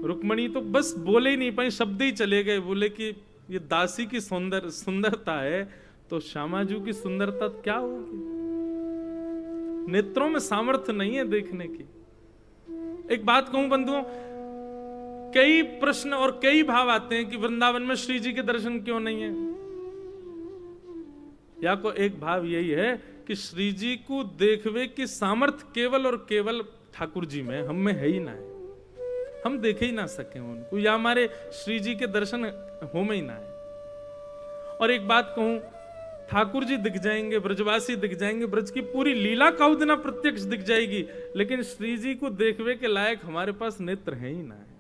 रुक्मणी तो बस बोले ही नहीं पाई, शब्द ही चले गए। बोले कि ये दासी की सुंदरता है तो श्यामाजू की सुंदरता क्या होगी? नेत्रों में सामर्थ्य नहीं है देखने की। एक बात कहूं बंधुओं, कई प्रश्न और कई भाव आते हैं कि वृंदावन में श्री जी के दर्शन क्यों नहीं है। या को एक भाव यही है कि श्री जी को देखवे की सामर्थ्य केवल और केवल ठाकुर जी में, हम में है ही ना है, हम देख ही ना सके उनको, या हमारे श्री जी के दर्शन हो में ही ना है। और एक बात कहूं, ठाकुर जी दिख जाएंगे, ब्रजवासी दिख जाएंगे, ब्रज की पूरी लीला काउदना प्रत्यक्ष दिख जाएगी, लेकिन श्री जी को देखवे के लायक हमारे पास नेत्र है ही ना है,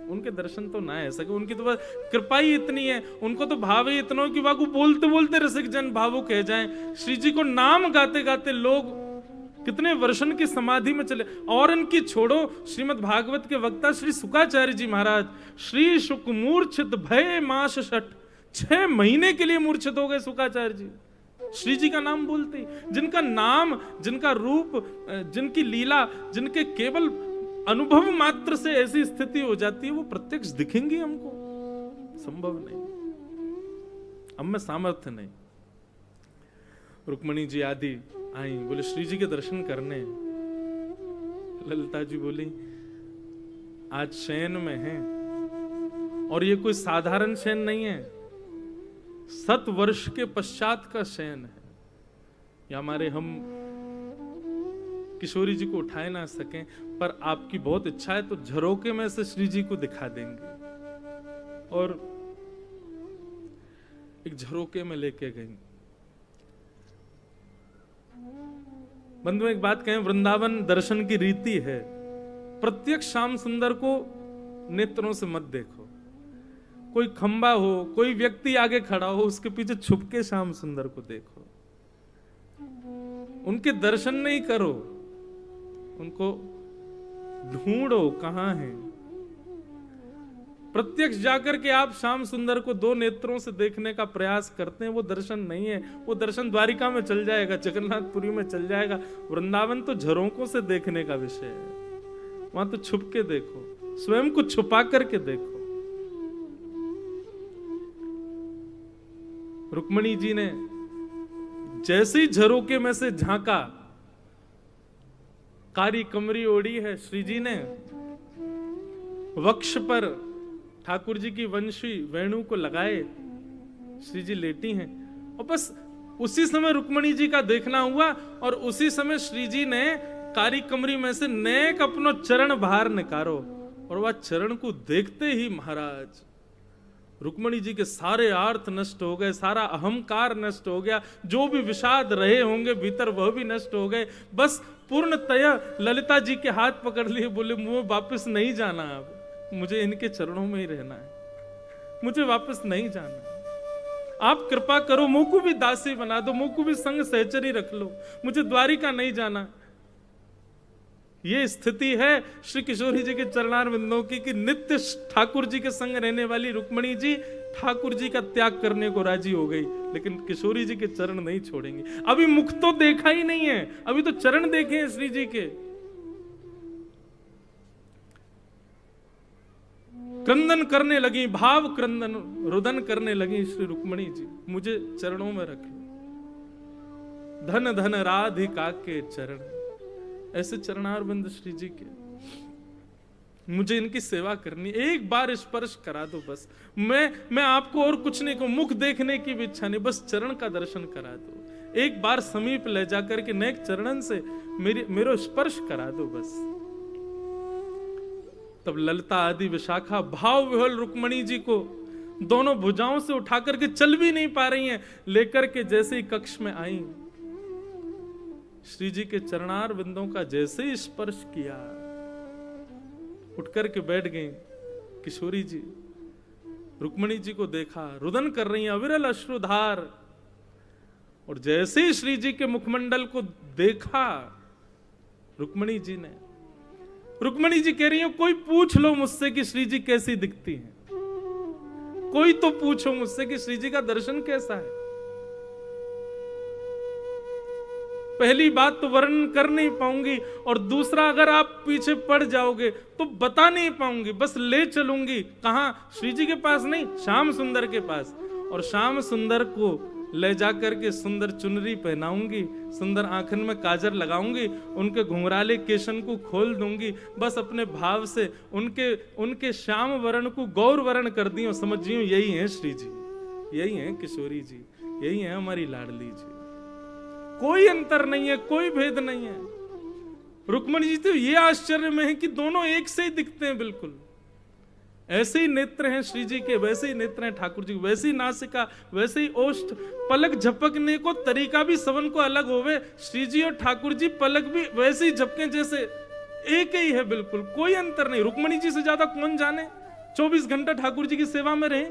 उनके दर्शन तो ना है सके। उनकी तो बस कृपा ही इतनी है, उनको तो भाव ही इतना कि वाकू बोलते बोलते रसिक जन भावुक कह जाएं। श्री जी को नाम गाते गाते लोग कितने वर्षन की समाधि में चले। और इनकी छोड़ो, श्रीमद् भागवत के वक्ता श्री शुकाचार्य जी महाराज, श्री शुक मूर्छित भय मास षट, 6 महीने के लिए मूर्छित हो गए शुकाचार्य जी श्री जी का नाम बोलते ही। जिनका नाम, जिनका रूप, जिनकी लीला, जिनके केवल अनुभव मात्र से ऐसी स्थिति हो जाती है, वो प्रत्यक्ष दिखेंगे हमको? संभव नहीं, हम में सामर्थ्य नहीं। रुक्मणी जी आदि आई, बोले श्री जी के दर्शन करने। ललिता जी बोली आज शयन में है, और ये कोई साधारण शयन नहीं है, 7 वर्ष के पश्चात का शयन है। या हमारे हम किशोरी जी को उठाए ना सकें, पर आपकी बहुत इच्छा है तो झरोके में से श्री जी को दिखा देंगे। और एक झरोके में लेके गई। बंधु एक बात कहें, वृंदावन दर्शन की रीति है, प्रत्यक्ष श्याम सुंदर को नेत्रों से मत देखो। कोई खंबा हो, कोई व्यक्ति आगे खड़ा हो, उसके पीछे छुप के श्याम सुंदर को देखो। उनके दर्शन नहीं करो, उनको ढूंढो कहां है। प्रत्यक्ष जाकर के आप श्याम सुंदर को 2 नेत्रों से देखने का प्रयास करते हैं, वो दर्शन नहीं है। वो दर्शन द्वारिका में चल जाएगा, जगन्नाथपुरी में चल जाएगा, वृंदावन तो झरोकों से देखने का विषय है। वहां तो छुप के देखो, स्वयं को छुपा करके देखो। रुक्मणी जी ने जैसे ही झरोके में से झांका, कारी कमरी ओढ़ी है श्री जी ने, वक्ष पर ठाकुर जी की वंशी वेणु को लगाए श्री जी लेटी हैं। और बस उसी समय रुक्मणी जी का देखना हुआ, और उसी समय श्री जी ने कारी कमरी में से नेक अपनो चरण बाहर निकारो। और वह चरण को देखते ही महाराज रुक्मणी जी के सारे आर्थ नष्ट हो गए, सारा अहंकार नष्ट हो गया, जो भी विषाद रहे होंगे भीतर वह भी नष्ट हो गए। बस पूर्णतया ललिता जी के हाथ पकड़ लिए, बोले मुझे वापस नहीं जाना, अब मुझे इनके चरणों में ही रहना है, मुझे वापस नहीं जाना। आप कृपा करो, मुझ को भी दासी बना दो, मुझ को भी संग सहचरी रख लो, मुझे द्वारिका नहीं जाना। ये स्थिति है श्री किशोरी जी के चरणारविंदों की, कि नित्य ठाकुर जी के संग रहने वाली रुक्मणी जी ठाकुर जी का त्याग करने को राजी हो गई, लेकिन किशोरी जी के चरण नहीं छोड़ेंगे। अभी मुख तो देखा ही नहीं है, अभी तो चरण देखे हैं श्री जी के। क्रंदन करने लगी, भाव क्रंदन रुदन करने लगी श्री रुक्मणी जी, मुझे चरणों में रख लो। धन धन राधिका के चरण, ऐसे चरणारविंद श्री जी के, मुझे इनकी सेवा करनी, एक बार स्पर्श करा दो बस। मैं आपको और कुछ नहीं कहूं, मुख देखने की भी इच्छा नहीं, बस चरण का दर्शन करा दो। एक बार समीप ले जाकर के नेक चरणन से मेरो स्पर्श करा दो बस। तब ललिता आदि विशाखा भाव विह्वल रुक्मणी जी को दोनों भुजाओं से उठा करके चल भी नहीं पा रही हैं, लेकर के जैसे ही कक्ष में आई, श्री जी के चरणार बिंदों का जैसे ही स्पर्श किया, उठ करके बैठ गई। किशोरी जी रुक्मणी जी को देखा, रुदन कर रही हैं, अविरल अश्रुधार, और जैसे ही श्री जी के मुखमंडल को देखा रुक्मणी जी ने, रुक्मणी जी कह रही हैं, कोई पूछ लो मुझसे कि श्री जी कैसी दिखती हैं, कोई तो पूछो मुझसे कि श्री जी का दर्शन कैसा है। पहली बात तो वर्णन कर नहीं पाऊंगी, और दूसरा अगर आप पीछे पड़ जाओगे तो बता नहीं पाऊंगी, बस ले चलूंगी कहां, श्री जी के पास नहीं, श्याम सुंदर के पास, और श्याम सुंदर को ले जाकर के सुंदर चुनरी पहनाऊंगी, सुंदर आंखन में काजर लगाऊंगी, उनके घुंघराले केशन को खोल दूंगी, बस अपने भाव से उनके श्याम वर्ण को गौर वर्ण कर दी, समझियो यही है श्री जी, यही है किशोरी जी, यही है हमारी लाडली जी। कोई अंतर नहीं है, कोई भेद नहीं है। रुक्मणी जी तो ये आश्चर्य में है कि दोनों एक से ही दिखते हैं, बिल्कुल ऐसे ही नेत्र हैं श्री जी के, वैसे ही नेत्र हैं ठाकुर जी के, वैसी नासिका, वैसे ही ओष्ठ, पलक झपकने को तरीका भी सबन को अलग होवे, श्री जी और ठाकुर जी पलक भी वैसे ही झपके जैसे एक ही है, बिल्कुल कोई अंतर नहीं। रुक्मणी जी से ज्यादा कौन जाने, 24 घंटा ठाकुर जी की सेवा में रहे,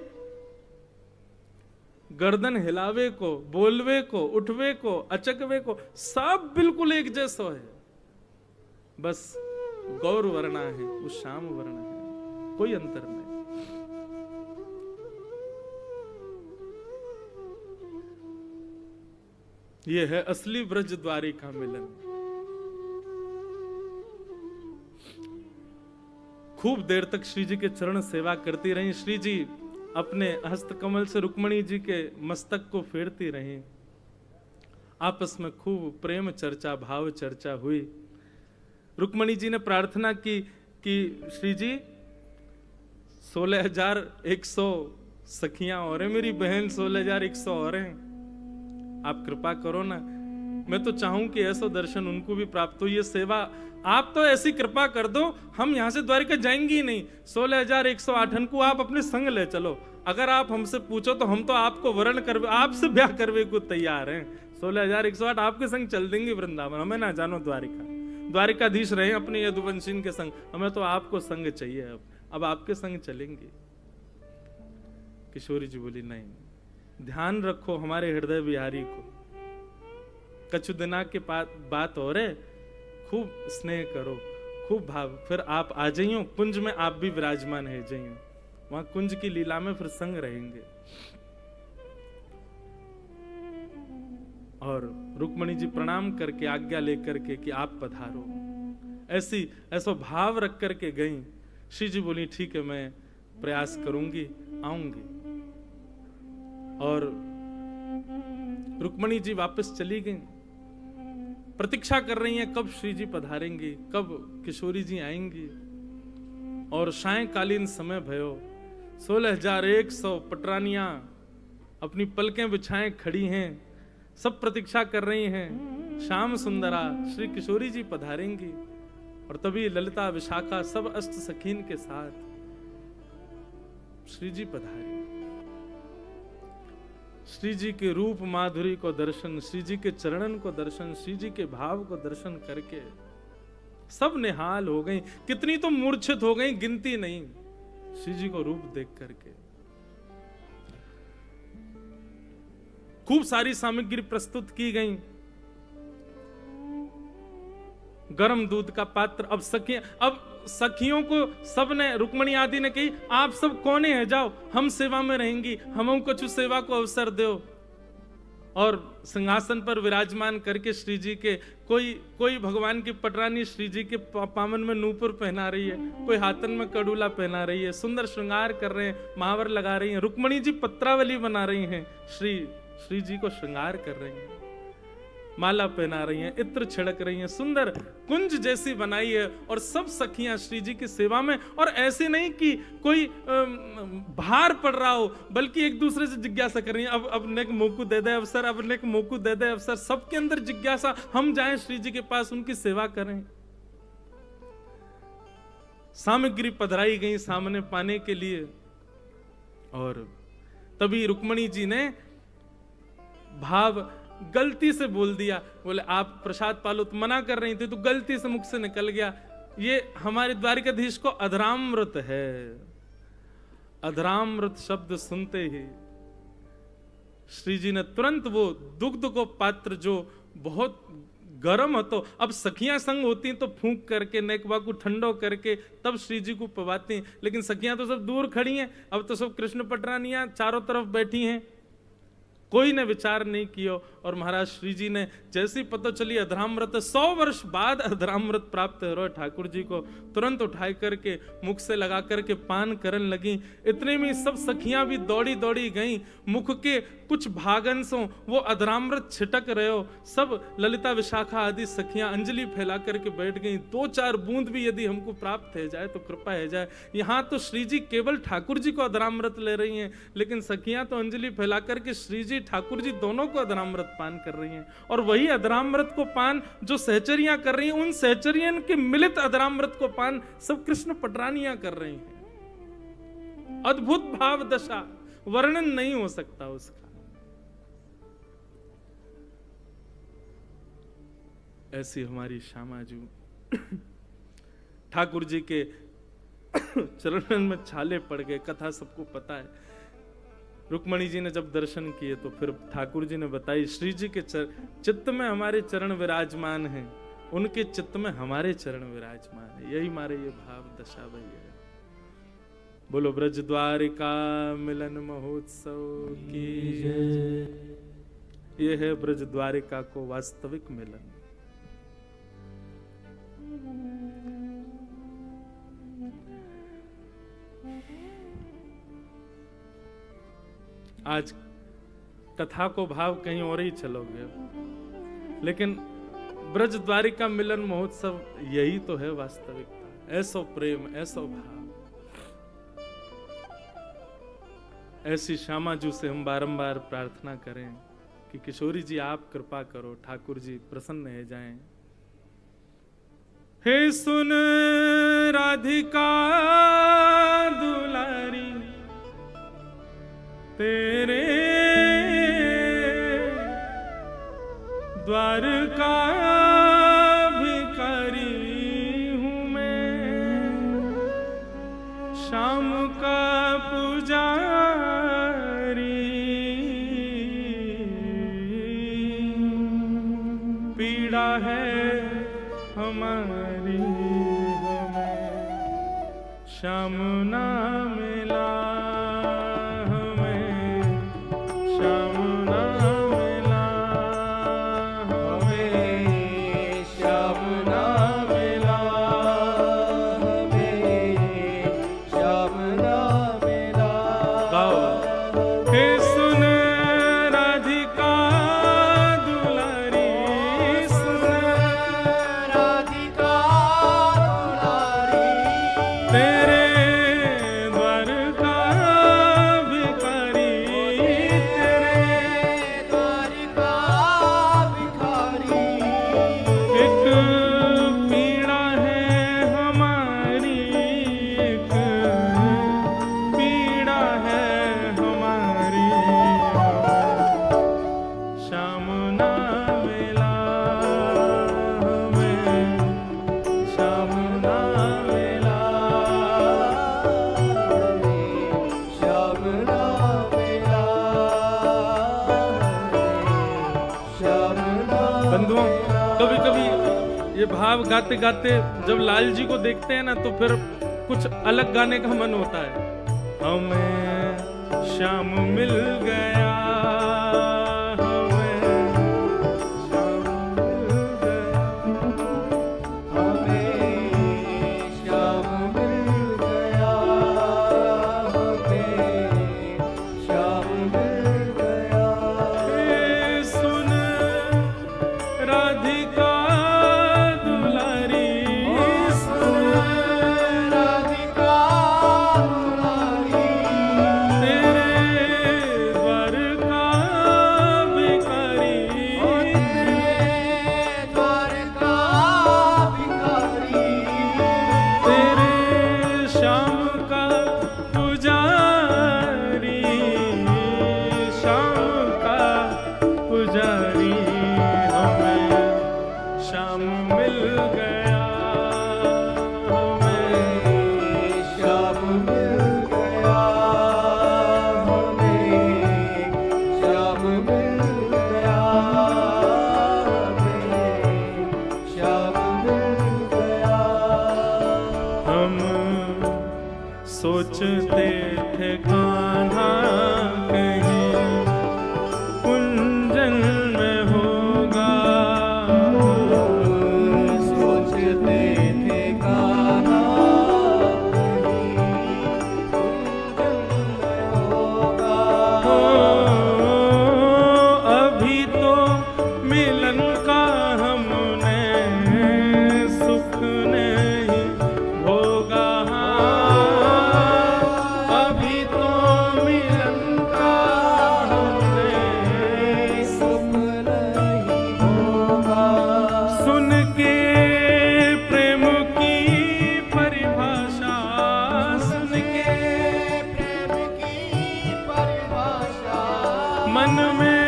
गर्दन हिलावे को, बोलवे को, उठवे को, अचकवे को, सब बिल्कुल एक जैसा है, बस गौर वर्णा है, वो श्याम वर्णा है, कोई अंतर नहीं। ये है असली ब्रज द्वारिका मिलन। खूब देर तक श्री जी के चरण सेवा करती रही। श्री जी अपने हस्तकमल से रुक्मणी जी के मस्तक को फेरती रही। आपस में खूब प्रेम चर्चा, भाव चर्चा हुई। रुक्मणी जी ने प्रार्थना की कि श्री जी 16,100 सखियां और हैं, मेरी बहन 16,100 और हैं, आप कृपा करो ना, मैं तो चाहूं कि ऐसा दर्शन उनको भी प्राप्त हो। ये सेवा आप तो ऐसी कृपा कर दो, हम यहां से द्वारिका जाएंगे ही नहीं। 16,108 को आप अपने संग ले चलो। अगर आप हमसे पूछो तो हम तो आपको वर्ण कर, आपसे ब्याह करवे को तैयार हैं। 16,108 आपके संग चल देंगे वृंदावन, हमें ना जानो द्वारिका, द्वारिकाधीश रहे अपने यदुवंशी के संग, हमें तो आपको संग चाहिए, अब आपके संग चलेंगे। किशोरी जी बोली नहीं, ध्यान रखो हमारे हृदय बिहारी को, कछु दिना के बात हो रहे, खूब स्नेह करो, खूब भाव, फिर आप आ जाइयो कुंज में, आप भी विराजमान है जाइयो, वहां कुंज की लीला में फिर संग रहेंगे। और रुक्मणी जी प्रणाम करके आज्ञा लेकर के कि आप पधारो, ऐसा भाव रख करके गई। श्री जी बोली ठीक है, मैं प्रयास करूंगी, आऊंगी। और रुक्मणी जी वापस चली गई। प्रतीक्षा कर रही हैं कब श्री जी पधारेंगी, कब किशोरी जी आएंगी। और सायंकालीन समय भयो, 16,100 पटरानियां अपनी पलकें बिछाएं खड़ी हैं, सब प्रतीक्षा कर रही हैं, श्याम सुंदरा श्री किशोरी जी पधारेंगी। और तभी ललिता विशाखा सब अष्ट सखीन के साथ श्री जी पधारे। श्री जी के रूप माधुरी को दर्शन, श्री जी के चरणन को दर्शन, श्री जी के भाव को दर्शन करके सब निहाल हो गई। कितनी तो मूर्छित हो गई, गिनती नहीं, श्री जी को रूप देख करके। खूब सारी सामग्री प्रस्तुत की गई, गरम दूध का पात्र। अब सखियों को सबने, रुक्मणी आदि ने कही, आप सब कोने हैं, जाओ, हम सेवा में रहेंगी, हम कुछ सेवा को अवसर दो। और सिंहासन पर विराजमान करके श्री जी के कोई भगवान की पटरानी श्री जी के पामन में नूपुर पहना रही है, कोई हाथन में कड़ूला पहना रही है, सुंदर श्रृंगार कर रहे हैं, महावर लगा रही हैं। रुक्मणी जी पत्रावली बना रही हैं, श्री जी को श्रृंगार कर रही हैं, माला पहना रही हैं, इत्र छिड़क रही हैं, सुंदर कुंज जैसी बनाई है। और सब सखियां श्री जी की सेवा में। और ऐसे नहीं कि कोई भार पड़ रहा हो, बल्कि एक दूसरे से जिज्ञासा कर रही हैं, अब नेक मोकू दे दे अवसर, अब नेक मोकू दे दे अवसर। सबके अंदर जिज्ञासा, हम जाएं श्री जी के पास, उनकी सेवा करें। सामग्री पधराई गई सामने पाने के लिए। और तभी रुक्मणी जी ने भाव गलती से बोल दिया, बोले आप प्रसाद पालो, तो मना कर रही थी तो गलती से मुख से निकल गया। ये हमारे द्वारिकाधीश को अधरामृत है। अधरामृत शब्द सुनते ही श्री जी ने तुरंत वो दुग्ध को पात्र जो बहुत गर्म हो, तो अब सखियां संग होती तो फूंक करके नेकवा को ठंडो करके तब श्री जी को पवाती, लेकिन सखियां तो सब दूर खड़ी हैं। अब तो सब कृष्ण पटरानियां चारों तरफ बैठी हैं, कोई ने विचार नहीं किया। और महाराज श्री जी ने जैसी पता चली अधरामृत 100 वर्ष बाद अधरामृत प्राप्त हो रहा ठाकुर जी को, तुरंत उठाई करके मुख से लगा करके पान करने लगी। इतने में सब सखियां भी दौड़ी दौड़ी गईं, मुख के कुछ भागंशों वो अधरामृत छिटक रहे हो। सब ललिता विशाखा आदि सखियां अंजलि फैला करके बैठ गईं, 2-4 बूंद भी यदि हमको प्राप्त हो जाए तो कृपा हो जाए। यहाँ तो श्री जी केवल ठाकुर जी को अधरामृत ले रही हैं, लेकिन सखियां तो अंजलि फैला करके श्री जी ठाकुर जी दोनों को अधरामृत पान कर रही हैं। और वही अधरामृत को पान जो सहचरियां कर रही हैं, उन सहचरियन के मिलित अधरामृत को पान सब कृष्ण पटरानियां कर रही हैं। अद्भुत भाव दशा, वर्णन नहीं हो सकता उसका। ऐसी हमारी श्यामाजू ठाकुर जी के चरणन में छाले पड़ गए, कथा सबको पता है। रुक्मणी जी ने जब दर्शन किए तो फिर ठाकुर जी ने बताई, श्री जी के चित्त में हमारे चरण विराजमान हैं, उनके चित्त में हमारे चरण विराजमान है। यही हमारे ये भाव दशा भई है। बोलो ब्रज द्वारिका मिलन महोत्सव की जय। ये है ब्रज द्वारिका को वास्तविक मिलन। आज कथा को भाव कहीं और ही चलोगे, लेकिन ब्रज द्वारिका मिलन महोत्सव यही तो है वास्तविकता। ऐसो प्रेम, ऐसो भाव, ऐसी श्यामाजू से हम बारंबार प्रार्थना करें कि किशोरी जी आप कृपा करो, ठाकुर जी प्रसन्न हो जाएं। हे सुन राधिका दुलारी, तेरे द्वार का भिखारी हूँ मैं, शाम का पुजारी। पीड़ा है हमारी, हमें श्याम ना मिला, भाव गाते गाते जब लाल जी को देखते हैं ना तो फिर कुछ अलग गाने का मन होता है। हमें श्याम मिल गया, तेरे द्वार सोचते थे कान्हा कहीं कुंजन में होगा, सोचते थे कान्हा अभी तो मिलन का हमने सुख नहीं भोगा, अभी तो मिलन का हमने सुख नहीं होगा। सुन के प्रेम की परिभाषा, सुन के प्रेम की परिभाषा मन में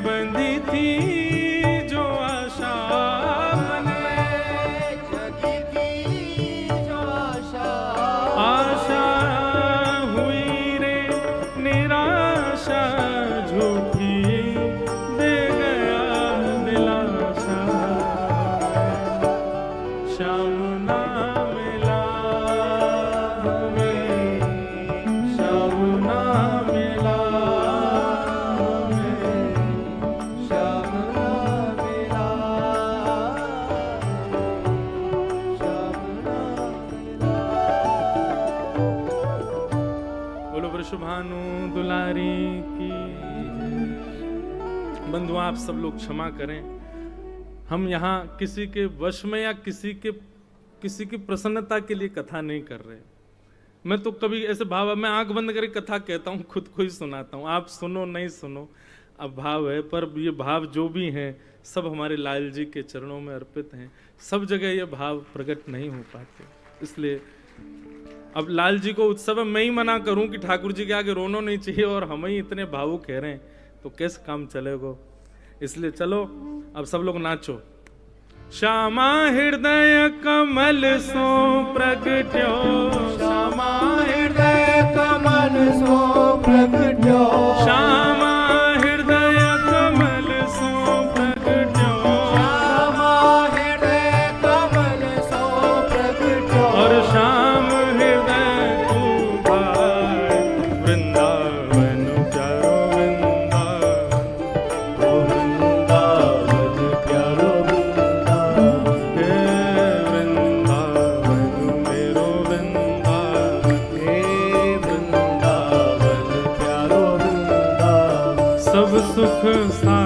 बंधी थी जो आशा, मन में जगी थी जो आशा, आशा हुई रे निराशा, झूठी दे गया दिलासा, श्याम ना मिला हमें, श्याम ना मिला हमें, श्याम ना मिला, श्याम ना मिला। बोलो वृषभानु दुलारी की। बंधु आप सब लोग क्षमा करें, हम यहाँ किसी के वश में या किसी की प्रसन्नता के लिए कथा नहीं कर रहे। मैं तो कभी ऐसे भाव, मैं आंख बंद करके कथा कहता हूँ, खुद को ही सुनाता हूँ, आप सुनो नहीं सुनो अब भाव है, पर ये भाव जो भी हैं सब हमारे लाल जी के चरणों में अर्पित हैं। सब जगह ये भाव प्रकट नहीं हो पाते, इसलिए अब लाल जी को उत्सव में मैं ही मना करूं कि ठाकुर जी के आगे रोना नहीं चाहिए और हम ही इतने भावुक कह रहे हैं तो कैसे काम चलेगा। इसलिए चलो अब सब लोग नाचो। श्यामा हृदय कमल सो प्रगट्यो, श्यामा हृदय कमल सो प्रगट्यो, श्यामा हृदय कमल सो प्रगट्यो, श्यामा हृदय कमल सो प्रगट्यो, और श्याम हृदय तू भाई वृंदावन प्यारो वृंदावन, ओ वृंदावन प्यारो वृंदावन, हे वृंदावन मेरो वृंदावन, हे वृंदावन प्यारो वृंदावन, सब सुख सा